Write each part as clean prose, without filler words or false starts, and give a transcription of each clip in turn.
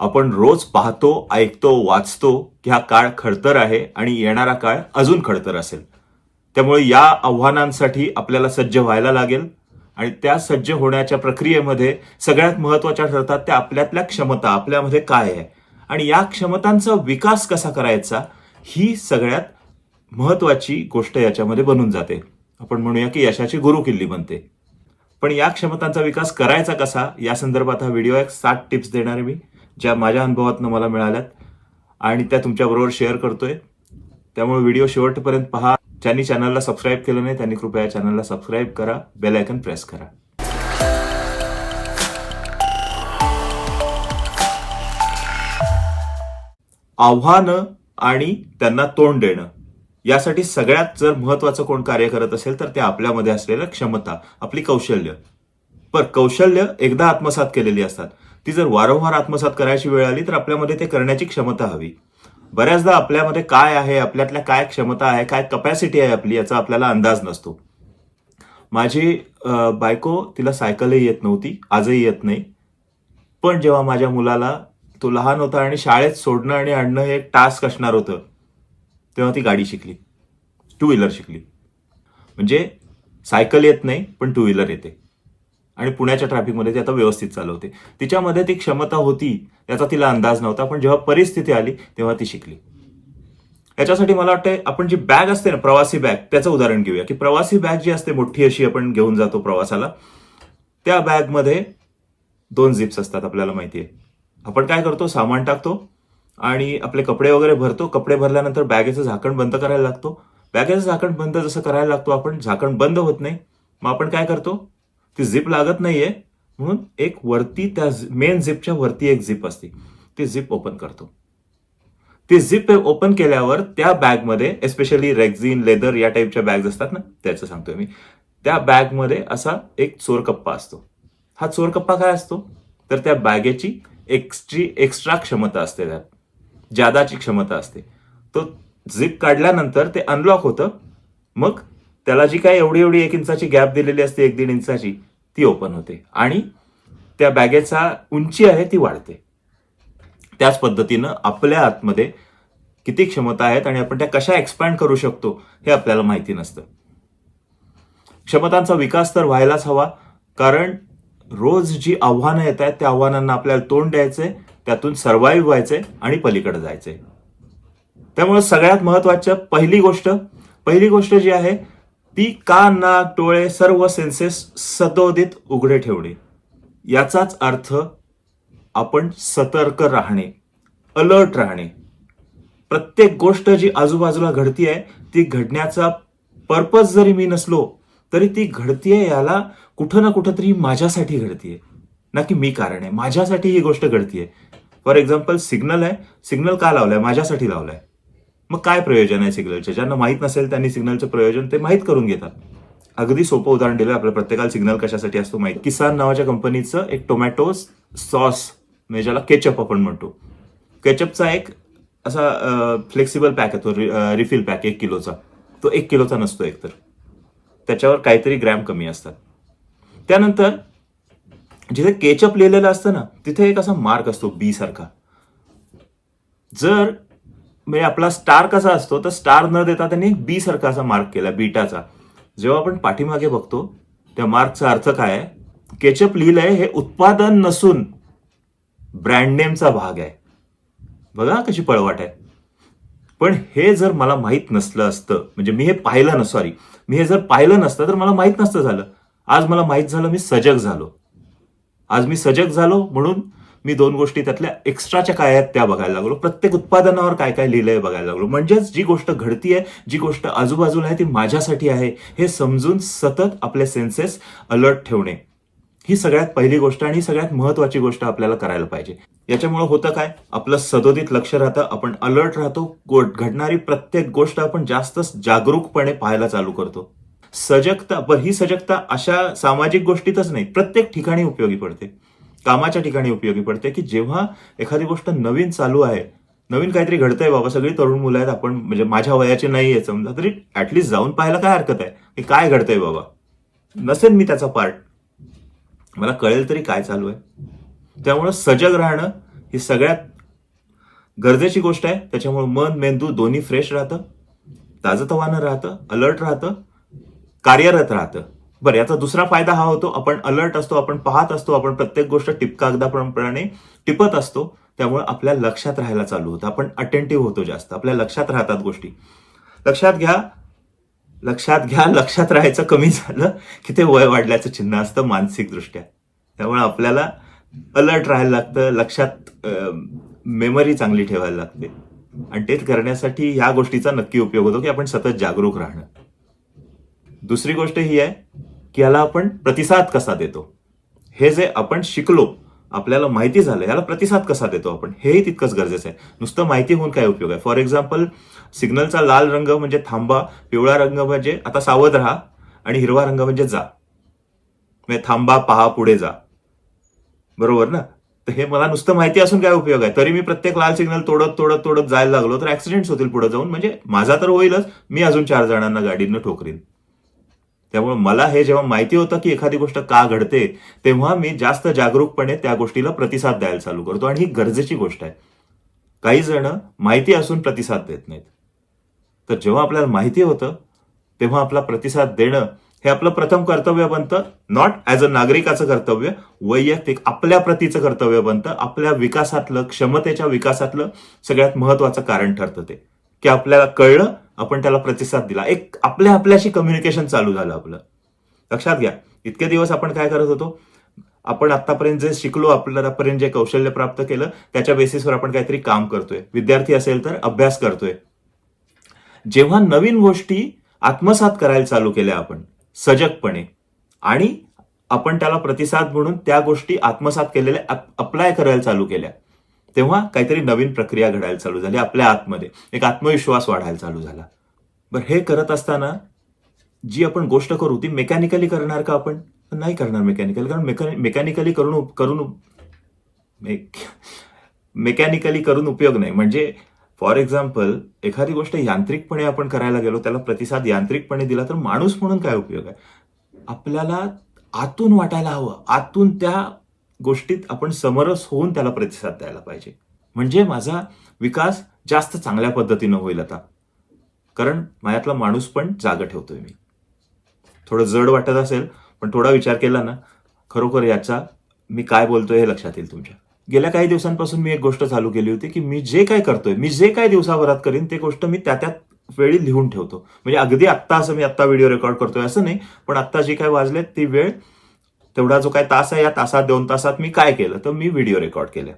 आपण रोज पाहतो, ऐकतो, वाचतो की हा काळ खडतर आहे आणि येणारा काळ अजून खडतर असेल. त्यामुळे या आव्हानांसाठी आपल्याला सज्ज व्हायला लागेल आणि त्या सज्ज होण्याच्या प्रक्रियेमध्ये सगळ्यात महत्त्वाच्या ठरतात त्या आपल्यातल्या क्षमता, आपल्यामध्ये काय आहे आणि या क्षमतांचा विकास कसा करायचा ही सगळ्यात महत्त्वाची गोष्ट याच्यामध्ये बनून जाते. आपण म्हणूया की यशाची गुरुकिल्ली बनते. पण या क्षमतांचा विकास करायचा कसा या संदर्भात हा व्हिडिओ एक 7 टिप्स देणार आहे मी, ज्या माझ्या अनुभवातनं मला मिळाल्यात आणि त्या तुमच्याबरोबर शेअर करतोय. त्यामुळे व्हिडिओ शेवटपर्यंत पहा. ज्यांनी चॅनलला सबस्क्राईब केलं नाही त्यांनी कृपया चॅनलला सबस्क्राईब करा, बेल आयकन प्रेस करा. आव्हानं आणि त्यांना तोंड देणं यासाठी सगळ्यात जर महत्वाचं कोण कार्य करत असेल तर ते आपल्यामध्ये असलेल्या क्षमता, आपली कौशल्य. पण कौशल्य एकदा आत्मसात केलेली असतात, ती जर वारंवार आत्मसात करायची वेळ आली तर आपल्यामध्ये ते करण्याची क्षमता हवी. बऱ्याचदा आपल्यामध्ये काय आहे, आपल्यातल्या काय क्षमता आहे, काय कपॅसिटी आहे आपली याचा आपल्याला अंदाज नसतो. माझी बायको, तिला सायकलही येत नव्हती, आजही येत नाही. पण जेव्हा माझ्या मुलाला, तो लहान होता आणि शाळेत सोडणं आणि आणणं हे एक टास्क असणार होतं, तेव्हा ती गाडी शिकली, टू व्हीलर शिकली. म्हणजे सायकल येत नाही पण टू व्हीलर येते आणि पुण्याच्या ट्रॅफिकमध्ये ती आता व्यवस्थित चालवते. तिच्यामध्ये ती क्षमता होती याचा तिला अंदाज नव्हता, पण जेव्हा परिस्थिती आली तेव्हा ती शिकली. याच्यासाठी मला वाटतं आपण जी बॅग असते ना, प्रवासी बॅग, त्याचं उदाहरण घेऊया की प्रवासी बॅग जी असते मोठी अशी आपण घेऊन जातो प्रवासाला, त्या बॅगमध्ये 2 झिप्स असतात आपल्याला माहिती आहे. आपण काय करतो, सामान टाकतो आणि आपले कपडे वगैरे भरतो. कपडे भरल्यानंतर बॅगेचं झाकण बंद करायला लागतो. बॅगेचं झाकण बंद जसं करायला लागतो आपण, झाकण बंद होत नाही. मग आपण काय करतो, ती झिप लागत नाहीये म्हणून एक वरती त्या मेन झिपच्या वरती एक झिप असते, ती झिप ओपन करतो. ती झिप ओपन केल्यावर त्या बॅगमध्ये, एस्पेशली रेक्झिन, लेदर या टाईपच्या बॅग्स असतात ना, त्याचं सांगतोय मी, त्या बॅगमध्ये असा एक चोरकप्पा असतो. हा चोरकप्पा काय असतो तर त्या बॅगेची एक्स्ट्रा क्षमता असते, त्यात जादाची क्षमता असते. तो झिप काढल्यानंतर ते अनलॉक होतं. मग त्याला जी काय एवढी 1 इंचाची गॅप दिलेली असते, 1-1.5 इंचाची, ती ओपन होते आणि त्या बॅगेचा उंची आहे ती वाढते. त्याच पद्धतीनं आपल्या आतमध्ये किती क्षमता आहेत आणि आपण त्या कशा एक्सपॅन्ड करू शकतो हे आपल्याला माहिती नसतं. क्षमतांचा विकास तर व्हायलाच हवा, कारण रोज जी आव्हानं येत आहेत त्या आव्हानांना आपल्याला तोंड द्यायचंय, त्यातून सर्व्हाइव्ह व्हायचंय आणि पलीकडे जायचंय. त्यामुळे सगळ्यात महत्वाचं पहिली गोष्ट जी आहे ती कान, नाक, डोळे सर्व सेन्सेस सदोदित उघडे ठेवणे. याचाच अर्थ आपण सतर्क राहणे, अलर्ट राहणे. प्रत्येक गोष्ट जी आजूबाजूला घडतीये ती घडण्याचा पर्पज जरी मी नसलो तरी ती घडतीये याला कुठं ना कुठं तरी माझ्यासाठी घडतीये, ना की मी कारण आहे, माझ्यासाठी ही गोष्ट घडतीये. फॉर एक्झाम्पल, सिग्नल आहे, सिग्नल का लावलाय, माझ्यासाठी लावलाय. मग काय प्रयोजन आहे सिग्नलचे? ज्यांना माहित नसेल त्यांनी सिग्नलचं प्रयोजन ते माहीत करून घेतात. अगदी सोपं उदाहरण दिलं, आपल्या प्रत्येकाला सिग्नल कशासाठी असतो माहिती. किसान नावाच्या कंपनीचं एक टोमॅटो सॉस, म्हणजे ज्याला केचप आपण म्हणतो, केचपचा एक असा फ्लेक्सिबल पॅक आहे तो, रिफिल पॅक 1 किलोचा. तो 1 किलोचा नसतो एकतर, त्याच्यावर काहीतरी ग्रॅम कमी असतात. त्यानंतर जिथे केचप लिहिलेलं असतं ना, तिथे एक असा मार्क असतो बी सारखा. जर म्हणजे आपला स्टार कसा असतो, तर स्टार न देता त्यांनी बी सारखा असा मार्क केला, बीटाचा. जेव्हा आपण पाठीमागे बघतो त्या मार्कचा अर्थ काय आहे, केचप लिहिलंय हे उत्पादन नसून ब्रँड नेमचा भाग आहे. बघा कशी पळवाट आहे. पण हे जर मला माहित नसलं असतं, म्हणजे मी हे जर पाहिलं नसतं तर मला माहित नसतं झालं. आज मला माहित झालं, मी सजग झालो म्हणून मी 2 गोष्टी त्यातल्या एक्स्ट्राच्या काय आहेत त्या बघायला लागलो. प्रत्येक उत्पादनावर काय काय लिहिलंय बघायला लागलो. म्हणजेच जी गोष्ट घडतीये, जी गोष्ट आजूबाजूला आहे ती माझ्यासाठी आहे हे समजून सतत आपले सेन्सेस अलर्ट ठेवणे, ही सगळ्यात पहिली गोष्ट आणि सगळ्यात महत्वाची गोष्ट आपल्याला करायला पाहिजे. याच्यामुळे होतं काय, आपलं सदोदित लक्ष राहतं, आपण अलर्ट राहतो, घडणारी प्रत्येक गोष्ट आपण जास्त जागरूकपणे पाहायला चालू करतो. सजगता, पण ही सजगता अशा सामाजिक गोष्टीतच नाही, प्रत्येक ठिकाणी उपयोगी पडते. कामाच्या ठिकाणी उपयोगी पडते की जेव्हा एखादी गोष्ट नवीन चालू आहे, नवीन काहीतरी घडतंय बाबा, सगळी तरुण मुलं आहेत, आपण म्हणजे माझ्या वयाचे नाही आहे समजा, तरी ऍटलिस्ट जाऊन पाहायला काय हरकत आहे की काय घडतंय बाबा. नसेल मी त्याचा पार्ट, मला कळेल तरी काय चालू आहे. त्यामुळे सजग राहणं ही सगळ्यात गरजेची गोष्ट आहे. त्याच्यामुळे मन मेंदू दोन्ही फ्रेश राहतं, ताजतवानं राहतं, अलर्ट राहतं, कार्यरत राहतं. बरं, याचा दुसरा फायदा हा होतो, आपण अलर्ट असतो, आपण पाहत असतो, आपण प्रत्येक गोष्ट टिपकागदाप्रमाणे टिपत असतो. त्यामुळे आपल्या लक्षात राहायला चालू होतं, आपण अटेंटिव्ह होतो जास्त, आपल्या लक्षात राहतात गोष्टी. लक्षात घ्या, लक्षात राहायचं कमी झालं की ते वय वाढल्याचं चिन्ह असतं मानसिक दृष्ट्या. त्यामुळे आपल्याला अलर्ट राहायला लागतं, लक्षात मेमरी चांगली ठेवायला लागते. आणि ते करण्यासाठी ह्या गोष्टीचा नक्की उपयोग होतो की आपण सतत जागरूक राहणं. दुसरी गोष्ट ही आहे की याला आपण प्रतिसाद कसा देतो. हे जे आपण शिकलो, आपल्याला माहिती झालं, याला प्रतिसाद कसा देतो आपण, हेही तितकंच गरजेचं आहे. नुसतं माहिती होऊन काय उपयोग आहे. फॉर एक्झाम्पल, सिग्नलचा लाल रंग म्हणजे थांबा, पिवळा रंग म्हणजे आता सावध राहा, आणि हिरवा रंग म्हणजे जा. म्हणजे थांबा, पहा, पुढे जा. बरोबर ना? तर हे मला नुसतं माहिती असून काय उपयोग आहे. तरी मी प्रत्येक लाल सिग्नल तोडत जायला लागलो तर ऍक्सिडेंट्स होतील पुढे जाऊन. म्हणजे माझा तर होईलच, मी अजून 4 जणांना गाडीनं ठोकरीन. त्यामुळे मला हे जेव्हा माहिती होतं की एखादी गोष्ट का घडते, तेव्हा मी जास्त जागरूकपणे त्या गोष्टीला प्रतिसाद द्यायला चालू करतो. आणि ही गरजेची गोष्ट आहे. काही जण माहिती असून प्रतिसाद देत नाहीत. तर जेव्हा आपल्याला माहिती होतं तेव्हा आपला प्रतिसाद देणं हे आपलं प्रथम कर्तव्य बनतं. नॉट ॲज अ नागरिकाचं कर्तव्य, वैयक्तिक आपल्या प्रतीचं कर्तव्य बनतं. आपल्या विकासातलं, क्षमतेच्या विकासातलं सगळ्यात महत्वाचं कारण ठरतं ते, की आपल्याला कळलं, आपण त्याला प्रतिसाद दिला, एक आपल्याशी कम्युनिकेशन चालू झालं आपलं. लक्षात घ्या, इतके दिवस आपण काय करत होतो, आपण आतापर्यंत जे शिकलो, आपल्यापर्यंत जे कौशल्य प्राप्त केलं, त्याच्या बेसिसवर आपण काहीतरी काम करतोय. विद्यार्थी असेल तर अभ्यास करतोय. जेव्हा नवीन गोष्टी आत्मसात करायला चालू केल्या आपण सजगपणे, आणि आपण त्याला प्रतिसाद म्हणून त्या गोष्टी आत्मसात केलेल्या अप्लाय करायला चालू केल्या, तेव्हा काहीतरी नवीन प्रक्रिया घडायला चालू झाली आपल्या आतमध्ये. एक आत्मविश्वास वाढायला चालू झाला. बरं, हे करत असताना जी आपण गोष्ट करू ती मेकॅनिकली करणार का आपण? नाही करणार मेकॅनिकली. कारण मेकॅनिकली करून उपयोग नाही. म्हणजे फॉर एक्झाम्पल, एखादी गोष्ट यांत्रिकपणे आपण करायला गेलो, त्याला प्रतिसाद यांत्रिकपणे दिला तर माणूस म्हणून काय उपयोग आहे. आपल्याला आतून वाटायला हवं, आतून त्या गोष्टीत आपण समरस होऊन त्याला प्रतिसाद द्यायला पाहिजे. म्हणजे माझा विकास जास्त चांगल्या पद्धतीनं होईल आता, कारण माझ्यातला माणूस पण जागा ठेवतोय मी. थोडं जड वाटत असेल, पण थोडा विचार केला ना, खरोखर याचा मी काय बोलतोय हे लक्षात येईल तुमच्या. गेल्या काही दिवसांपासून मी एक गोष्ट चालू केली होती की मी जे काय करतोय, मी जे काय दिवसाभरात करीन, ते गोष्ट मी त्या वेळी लिहून ठेवतो. म्हणजे अगदी आत्ता असं मी आत्ता व्हिडिओ रेकॉर्ड करतोय असं नाही, पण आत्ता जे काय वाजले ती वेळ, तेवढा जो काय तास आहे, या तासात 2 तासात मी काय केलं, तर मी व्हिडिओ रेकॉर्ड केले.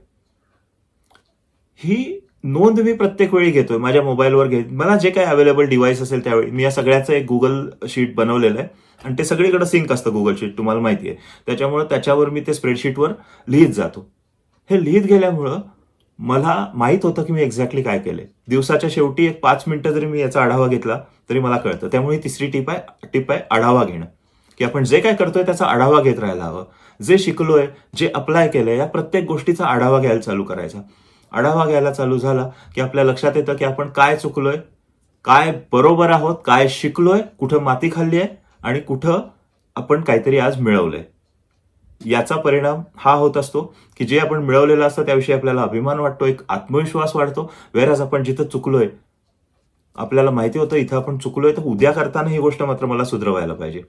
ही नोंद मी प्रत्येक वेळी घेतोय माझ्या मोबाईलवर. मला जे काही अवेलेबल डिव्हाइस असेल त्यावेळी मी या सगळ्याचं एक गुगल शीट बनवलेलं आहे, आणि ते सगळीकडे सिंक असतं गुगल शीट, तुम्हाला माहिती आहे. त्याच्यामुळे त्याच्यावर मी ते स्प्रेडशीटवर लिहित जातो. हे लिहित गेल्यामुळं मला माहित होतं की मी एक्झॅक्टली काय केलंय. दिवसाच्या शेवटी एक 5 मिनिटं जरी मी याचा आढावा घेतला तरी मला कळतं. त्यामुळे तिसरी टिप आहे आढावा घेणं, की आपण जे काय करतोय त्याचा आढावा घेत राहायला हवं. जे शिकलोय, जे अप्लाय केलंय, या प्रत्येक गोष्टीचा आढावा घ्यायला चालू करायचा. आढावा घ्यायला चालू झाला की आपल्या लक्षात येतं की आपण काय चुकलोय, काय बरोबर आहोत, काय शिकलोय, कुठं माती खाल्ली आहे, आणि कुठं आपण काहीतरी आज मिळवलंय. याचा परिणाम हा होत असतो की जे आपण मिळवलेलं असतं त्याविषयी आपल्याला अभिमान वाटतो, एक आत्मविश्वास वाढतो. वेळेस आपण जिथं चुकलोय, आपल्याला माहिती होतं इथं आपण चुकलोय, तर उद्या करताना ही गोष्ट मात्र मला सुधरवायला पाहिजे.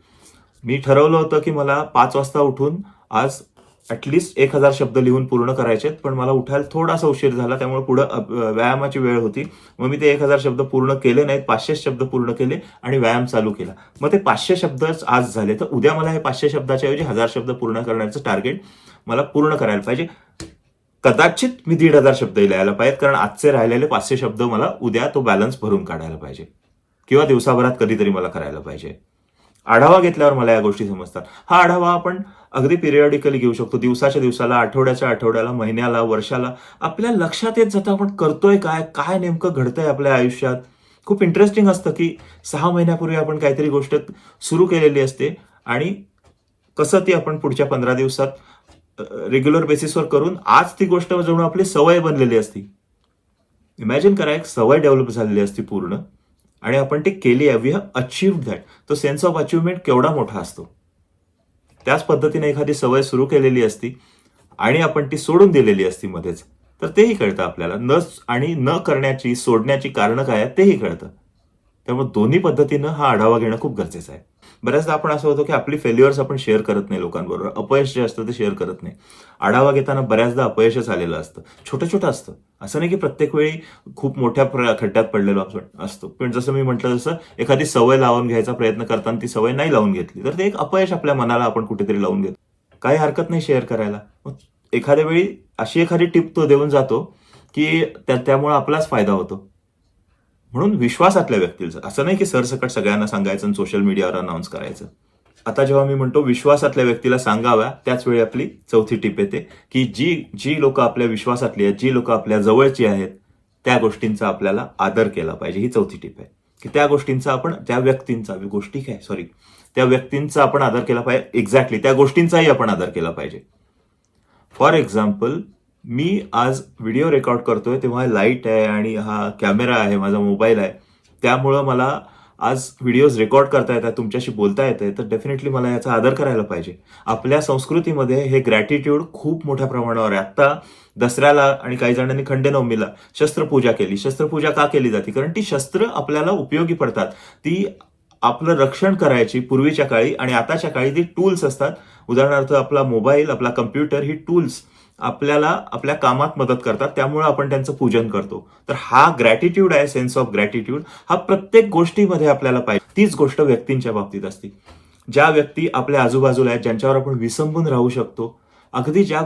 मी ठरवलं होतं की मला 5 वाजता उठून आज ॲटलिस्ट 1000 शब्द लिहून पूर्ण करायचे, पण मला उठायला थोडासा उशीर झाला, त्यामुळे पुढं व्यायामाची वेळ होती. मग मी ते 1000 शब्द पूर्ण केले नाहीत, 500 शब्द पूर्ण केले आणि व्यायाम चालू केला. मग ते 500 शब्दच आज झाले, तर उद्या मला हे 500 शब्दाच्या ऐवजी 1000 शब्द पूर्ण करण्याचं टार्गेट मला पूर्ण करायला पाहिजे. कदाचित मी 1500 शब्द लिहायला पाहिजेत, कारण आजचे राहिलेले 500 शब्द मला उद्या तो बॅलन्स भरून काढायला पाहिजे, किंवा दिवसाभरात कधीतरी मला करायला पाहिजे. आढावा घेतल्यावर मला या गोष्टी समजतात. हा आढावा आपण अगदी पिरियडिकली घेऊ शकतो. दिवसाच्या दिवसाला, आठवड्याच्या आठवड्याला, महिन्याला, वर्षाला. आपल्या लक्षात येत जातं आपण करतोय काय, काय नेमकं घडतंय आपल्या आयुष्यात. खूप इंटरेस्टिंग असतं की 6 महिन्यापूर्वी आपण काहीतरी गोष्ट सुरू केलेली असते, आणि कसं ती आपण पुढच्या 15 दिवसात रेग्युलर बेसिसवर करून आज ती गोष्ट जणू आपली सवय बनलेली असती. इमॅजिन करा, एक सवय डेव्हलप झालेली असती पूर्ण, आणि आपण ती केली आहे, वी हॅव अचीव्ड दॅट. तो सेन्स ऑफ अचिव्हमेंट केवढा मोठा असतो. त्याच पद्धतीने एखादी सवय सुरू केलेली असती आणि आपण ती सोडून दिलेली असती मध्येच, तर तेही कळतं आपल्याला. आणि न करण्याची, सोडण्याची कारणं काय आहेत तेही कळतं. त्यामुळे दोन्ही पद्धतीनं हा आढावा घेणं खूप गरजेचं आहे. बऱ्याचदा आपण असं होतं की आपली फेल्युअर्स आपण शेअर करत नाही लोकांबरोबर. अपयश जे असतं ते शेअर करत नाही. आढावा घेताना बऱ्याचदा अपयशच आलेलं असतं. छोटं-छोटं असतं. असं नाही की प्रत्येक वेळी खूप मोठ्या खड्ड्यात पडलेलो आपण असतो. पण जसं मी म्हटलं तसं एखादी सवय लावून घ्यायचा प्रयत्न करताना ती सवय नाही लावून घेतली, तर ते एक अपयश आपल्या मनाला आपण कुठेतरी लावून घेतो. काही हरकत नाही शेअर करायला. मग एखाद्या वेळी अशी एखादी टिप तो देऊन जातो, की त्यामुळे आपलाच फायदा होतो. म्हणून विश्वासातल्या व्यक्तीचं, असं नाही की सरसकट सगळ्यांना सांगायचं आणि सोशल मीडियावर अनाउन्स करायचं. आता जेव्हा मी म्हणतो विश्वासातल्या व्यक्तीला सांगाव्या, त्याच वेळी आपली चौथी टिप येते, की जी जी लोकं आपल्या विश्वासातली आहेत, जी लोकं आपल्या जवळची आहेत, त्या गोष्टींचा आपल्याला आदर केला पाहिजे. ही चौथी टिप आहे, की त्या गोष्टींचा आपण, त्या व्यक्तींचा, गोष्टी काय सॉरी, त्या व्यक्तींचा आपण आदर केला पाहिजे. एक्झॅक्टली त्या गोष्टींचाही आपण आदर केला पाहिजे. फॉर एक्झाम्पल, मी आज व्हिडिओ रेकॉर्ड करतोय तेव्हा लाईट आहे आणि हा कॅमेरा आहे, माझा मोबाईल आहे. त्यामुळं मला आज व्हिडिओज रेकॉर्ड करता येतात, तुमच्याशी बोलता येतंय, तर डेफिनेटली मला याचा आदर करायला पाहिजे. आपल्या संस्कृतीमध्ये हे ग्रॅटिट्यूड खूप मोठ्या प्रमाणावर आहे. आता दसऱ्याला आणि काही जणांनी खंडेनवमीला शस्त्रपूजा केली. शस्त्रपूजा का केली जाते? कारण ती शस्त्र आपल्याला उपयोगी पडतात. ती आपलं रक्षण करायची पूर्वीच्या काळी, आणि आताच्या काळी ती टूल्स असतात. उदाहरणार्थ आपला मोबाईल, आपला कम्प्युटर, ही टूल्स आपल्याला आपल्या कामात मदत करतात. त्यामुळे आपण त्यांचं पूजन करतो. तर हा ग्रॅटिट्यूड आहे, सेन्स ऑफ ग्रॅटिट्यूड, हा प्रत्येक गोष्टीमध्ये आपल्याला पाहिजे. तीच गोष्ट व्यक्तींच्या बाबतीत असते. ज्या व्यक्ती आपल्या आजूबाजूला आहेत, ज्यांच्यावर आपण विसंबून राहू शकतो, अगदी ज्या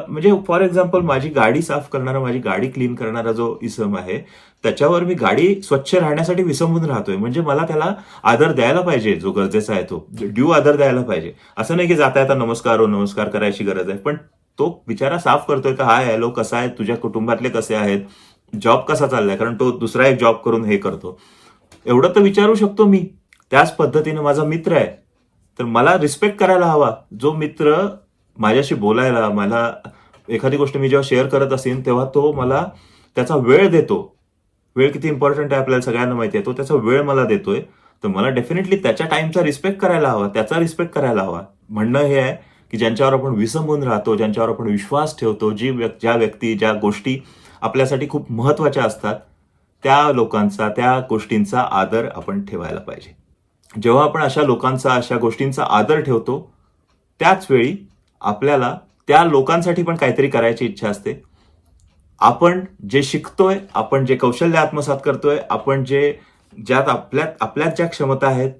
म्हणजे फॉर एक्झाम्पल माझी गाडी साफ करणारा, माझी गाडी क्लीन करणारा जो इसम आहे, त्याच्यावर मी गाडी स्वच्छ राहण्यासाठी विसंबून राहतोय, म्हणजे मला त्याला आदर द्यायला पाहिजे. जो गरजेचा आहे तो ड्यू आदर द्यायला पाहिजे. असं नाही की जाता येता नमस्कार, हो नमस्कार करायची गरज आहे, पण तो बिचारा साफ करतोय तर हाय हॅलो कसा आहे, तुझ्या कुटुंबातले कसे आहेत, जॉब कसा चाललाय, कारण तो दुसरा एक जॉब करून हे करतो, एवढं तर विचारू शकतो मी. त्याच पद्धतीने माझा मित्र आहे, तर मला रिस्पेक्ट करायला हवा. जो मित्र माझ्याशी बोलायला, मला एखादी गोष्ट मी जेव्हा शेअर करत असेल तेव्हा तो मला त्याचा वेळ देतो. वेळ किती इम्पॉर्टंट आहे आपल्याला सगळ्यांना माहिती आहे. तो त्याचा वेळ मला देतोय, तर मला डेफिनेटली त्याच्या टाइमचा रिस्पेक्ट करायला हवा, त्याचा रिस्पेक्ट करायला हवा. म्हणणं हे आहे की ज्यांच्यावर आपण विसंबून राहतो, ज्यांच्यावर आपण विश्वास ठेवतो, ज्या व्यक्ती, ज्या गोष्टी आपल्यासाठी खूप महत्वाच्या असतात, त्या लोकांचा, त्या गोष्टींचा आदर आपण ठेवायला पाहिजे. जेव्हा आपण अशा लोकांचा, अशा गोष्टींचा आदर ठेवतो, त्याच वेळी आपल्याला त्या लोकांसाठी पण काहीतरी करायची इच्छा असते. आपण जे शिकतोय, आपण जे कौशल्य आत्मसात करतोय, आपण ज्यात आपल्यात ज्या क्षमता आहेत,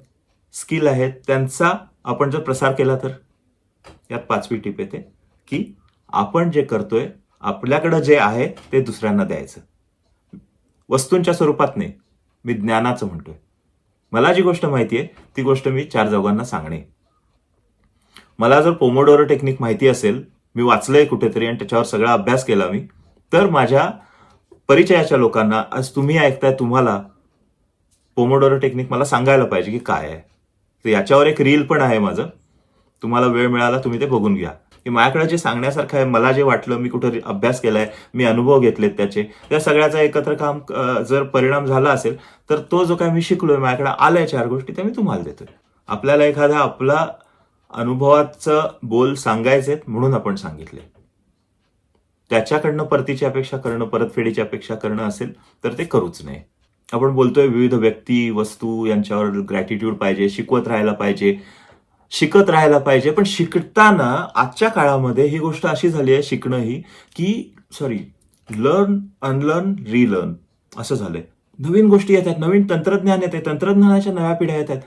स्किल आहेत, त्यांचा आपण जर प्रसार केला तर, यात पाचवी टीप येते की आपण जे करतोय, आपल्याकडे जे आहे ते दुसऱ्यांना द्यायचं. वस्तूंच्या स्वरूपात नाही, मी ज्ञानाचं म्हणतोय. मला जी गोष्ट माहिती आहे ती गोष्ट मी 4 चौघांना सांगणे. मला जर पोमोडोरो टेक्निक माहिती असेल, मी वाचलंय कुठेतरी आणि त्याच्यावर सगळा अभ्यास केला मी, तर माझ्या परिचयाच्या लोकांना, आज तुम्ही ऐकताय, तुम्हाला पोमोडोरो टेक्निक मला सांगायला पाहिजे की काय आहे. तर याच्यावर एक रील पण आहे माझं, तुम्हाला वेळ मिळाला तुम्ही ते बघून घ्या, की माझ्याकडे जे सांगण्यासारखं आहे, मला जे वाटलं, मी कुठे अभ्यास केलाय, मी अनुभव घेतलेत त्याचे, त्या सगळ्याचा एकत्र काम जर परिणाम झाला असेल, तर तो जो काय मी शिकलोय, माझ्याकडे आलाय 4 गोष्टी, त्या मी तुम्हाला देतोय. आपल्याला एखादा आपला अनुभवाचं बोल सांगायचेत म्हणून आपण सांगितले. त्याच्याकडनं परतीची अपेक्षा करणं, परतफेडीची अपेक्षा करणं असेल तर ते करूच नये. आपण बोलतोय विविध व्यक्ती, वस्तू यांच्यावर ग्रॅटिट्यूड पाहिजे, शिकत राहायला पाहिजे. पण शिकताना आजच्या काळामध्ये ही गोष्ट अशी झाली आहे, शिकणं ही, की लर्न, अनलर्न, रिलर्न असं झालंय. नवीन गोष्टी येतात, नवीन तंत्रज्ञान येते, तंत्रज्ञानाच्या नव्या पिढ्या येतात.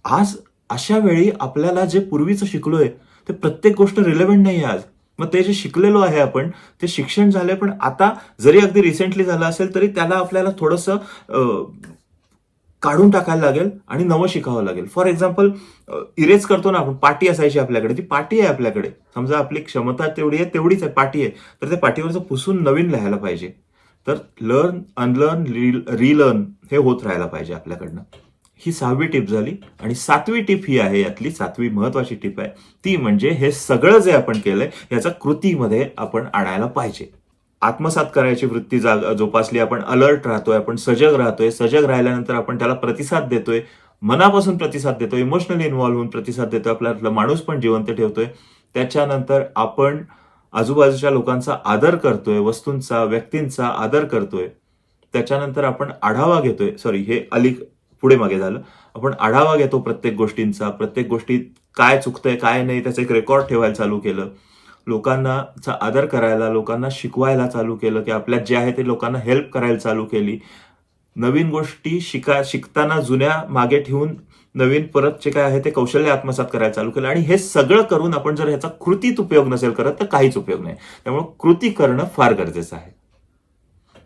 आज अशा वेळी आपल्याला जे पूर्वीचं शिकलोय ते प्रत्येक गोष्ट रिलेव्हंट नाही आज. मग ते जे शिकलेलो आहे आपण, ते शिक्षण झालंय, पण आता जरी अगदी रिसेंटली झालं असेल तरी त्याला आपल्याला थोडंसं काढून टाकायला लागेल आणि नवं शिकावं लागेल. फॉर एक्झाम्पल, इरेज करतो ना आपण, पाटी असायची आपल्याकडे, ती पाटी आहे आपल्याकडे, समजा आपली क्षमता तेवढी आहे, तेवढीच आहे, पाटी आहे, तर त्या पाटीवरचं पुसून नवीन लिहायला पाहिजे. तर लर्न, अनलर्न, रिलर्न हे होत राहायला पाहिजे आपल्याकडनं. ही 6वी टिप झाली. आणि 7वी टिप ही आहे, यातली 7वी महत्वाची टिप आहे, ती म्हणजे हे सगळं जे आपण केलंय याचा कृतीमध्ये आपण आणायला पाहिजे. आत्मसात करायची वृत्ती जोपासली, आपण अलर्ट राहतोय, आपण सजग राहतोय. सजग राहिल्यानंतर आपण त्याला प्रतिसाद देतोय, मनापासून प्रतिसाद देतोय, इमोशनली इन्व्हॉल्व्ह होऊन प्रतिसाद देतोय, आपला माणूस पण जिवंत ठेवतोय. त्याच्यानंतर आपण आजूबाजूच्या लोकांचा आदर करतोय, वस्तूंचा, व्यक्तींचा आदर करतोय. त्याच्यानंतर आपण आढावा घेतोय, सॉरी हे पुढे मागे झालं. आपण आढावा घेतो प्रत्येक गोष्टींचा, प्रत्येक गोष्टीत काय चुकतंय काय नाही त्याचं एक रेकॉर्ड ठेवायला चालू केलं. लोकांना आदर करायला, लोकांना शिकवायला चालू केलं, की आपल्यात जे आहे ते लोकांना हेल्प करायला चालू केली. नवीन गोष्टी शिकताना जुन्या मागे ठेवून नवीन परत जे काय आहे ते कौशल्य आत्मसात करायला चालू केलं. आणि हे सगळं करून आपण जर ह्याचा कृतीत उपयोग नसेल करत तर काहीच उपयोग नाही. त्यामुळे कृती करणं फार गरजेचं आहे.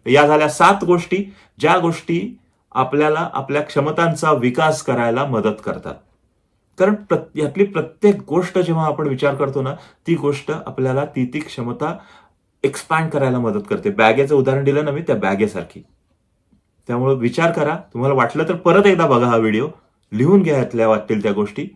या झाल्या 7 गोष्टी, ज्या गोष्टी आपल्याला आपल्या क्षमतांचा विकास करायला मदत करतात. कारण यातली प्रत्येक गोष्ट जेव्हा आपण विचार करतो ना, ती गोष्ट आपल्याला ती क्षमता एक्सपॅन्ड करायला मदत करते. बॅगेचं उदाहरण दिलं ना मी, त्या बॅगेसारखी. त्यामुळे विचार करा. तुम्हाला वाटलं तर परत एकदा बघा हा व्हिडिओ, लिहून घ्या यातल्या वाटतील त्या गोष्टी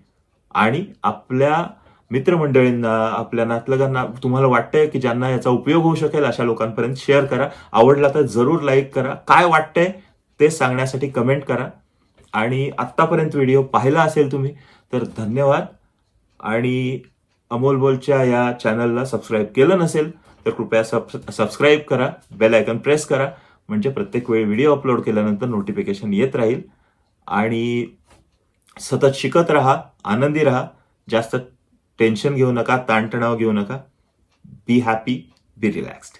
आणि आपल्या मित्रमंडळींना, आपल्या नातलगांना तुम्हाला वाटतंय की ज्यांना याचा उपयोग होऊ शकेल अशा लोकांपर्यंत शेअर करा. आवडला तर जरूर लाईक करा. काय वाटतंय ते सांगण्यासाठी कमेंट करा. आणि आत्तापर्यंत व्हिडिओ पाहिला असेल तुम्ही तर धन्यवाद. आणि अमोल बोलच्या या चॅनलला सबस्क्राईब केलं नसेल तर कृपया सबस्क्राईब करा, बेल आयकॉन प्रेस करा, म्हणजे प्रत्येक वेळी व्हिडिओ अपलोड केल्यानंतर नोटिफिकेशन येत राहील. आणि सतत शिकत राहा, आनंदी राहा, जास्त टेन्शन घेऊ नका, ताणतणाव घेऊ नका. Be happy, be relaxed.